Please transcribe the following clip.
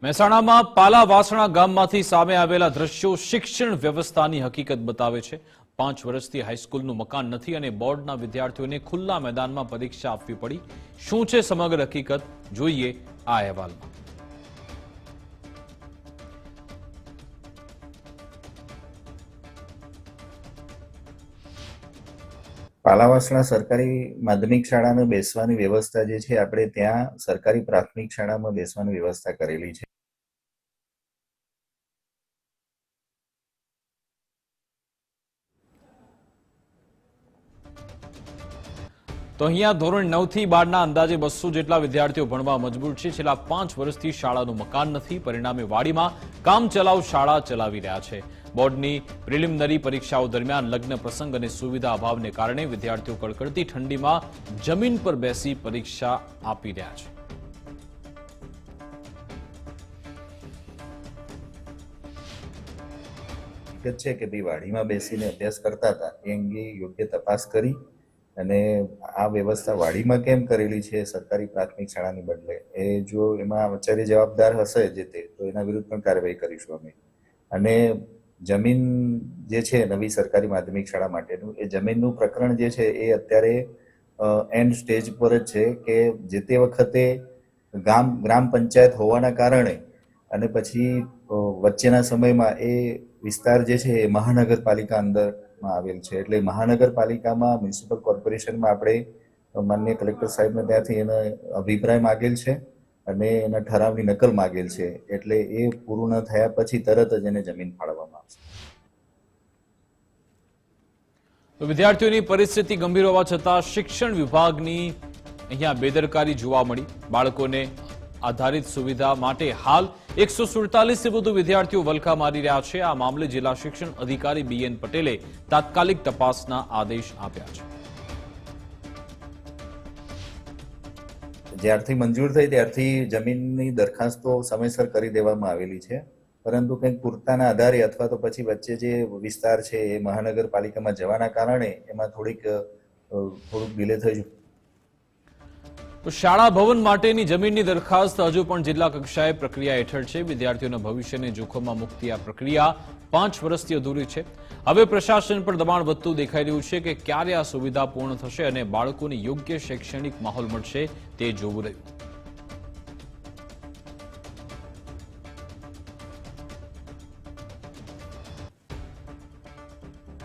મહેસાણામાં પાલાવાસણા ગામમાંથી સામે આવેલા દ્રશ્યો શિક્ષણ વ્યવસ્થાની હકીકત બતાવે છે। 5 વર્ષથી હાઈસ્કૂલનું મકાન નથી અને બોર્ડના વિદ્યાર્થીઓને ખુલ્લા મેદાનમાં પરીક્ષા આપવી પડી। શું છે સમગ્ર હકીકત, જોઈએ આ અહેવાલમાં। પાલાવાસણા સરકારી માધ્યમિક શાળામાં બેસવાની વ્યવસ્થા જે છે આપણે ત્યાં સરકારી પ્રાથમિક શાળામાં બેસવાની વ્યવસ્થા કરેલી છે। તો અહીંયા ધોરણ 9 થી 12ના અંદાજે 200 જેટલા વિદ્યાર્થીઓ ભણવા મજબૂર છે। છેલ્લા 5 વર્ષથી શાળાનું મકાન નથી, પરિણામે વાડીમાં કામચલાઉ શાળા ચલાવી રહ્યા છે। બોર્ડની પ્રિલિમિનરી પરીક્ષાઓ દરમિયાન લગ્ન પ્રસંગ અને સુવિધા અભાવને કારણે વિદ્યાર્થીઓ કડકડતી ઠંડીમાં જમીન પર બેસી પરીક્ષા આપી રહ્યા છે। હકીકત છે કે ભાઈ વાડીમાં બેસીને અભ્યાસ કરતા હતા એ અંગે યોગ્ય તપાસ કરી અને આ વ્યવસ્થા વાડીમાં કેમ કરેલી છે સરકારી પ્રાથમિક શાળાની બદલે, એ જો એમાં આચાર્ય જવાબદાર હશે જે તે તો એના વિરુદ્ધ પણ કાર્યવાહી કરીશું અમે। અને જમીન જે છે નવી સરકારી માધ્યમિક શાળા માટેનું એ જમીનનું પ્રકરણ જે છે એ અત્યારે એન્ડ સ્ટેજ પર જ છે કે જે તે વખતે ગ્રામ પંચાયત હોવાના કારણે અને પછી વચ્ચેના સમયમાં એ વિસ્તાર જે છે એ મહાનગરપાલિકા અંદરમાં આવેલ છે। એટલે મહાનગરપાલિકામાં મ્યુનિસિપલ કોર્પોરેશનમાં આપણે માનનીય કલેક્ટર સાહેબને ત્યાંથી એનો અભિપ્રાય માગેલ છે અને એના ઠરાવની નકલ માગેલ છે। એટલે એ પૂરું ન થયા પછી તરત જ એને જમીન ફાળવવામાં આવશે। તો વિદ્યાર્થીઓની પરિસ્થિતિ ગંભીર હોવા છતાં શિક્ષણ વિભાગની અહીંયા બેદરકારી જોવા મળી। બાળકોને આધારિત સુવિધા માટે હાલ 147 થી વધુ વિદ્યાર્થીઓ વલખા મારી રહ્યા છે। આ મામલે જિલ્લા શિક્ષણ અધિકારી BN પટેલે તાત્કાલિક તપાસના આદેશ આપ્યા છે। જ્યારથી મંજૂર થઈ ત્યારથી જમીનની દરખાસ્તો સમયસર કરી દેવામાં આવેલી છે, પરંતુ કંઈક પૂરતાના આધારે અથવા તો પછી વચ્ચે જે વિસ્તાર છે એ મહાનગરપાલિકામાં જવાના કારણે એમાં થોડુંક ડિલે થઈ। તો શાળા ભવન માટેની જમીનની દરખાસ્ત હજુ પણ જિલ્લા કક્ષાએ પ્રક્રિયા હેઠળ છે। વિદ્યાર્થીઓના ભવિષ્યને જોખમમાં મૂકતી આ પ્રક્રિયા 5 વર્ષથી અધૂરી છે। હવે પ્રશાસન પર દબાણ વધતું દેખાઈ રહ્યું છે કે ક્યારે આ સુવિધા પૂર્ણ થશે અને બાળકોને યોગ્ય શૈક્ષણિક માહોલ મળશે તે જોવું રહ્યું।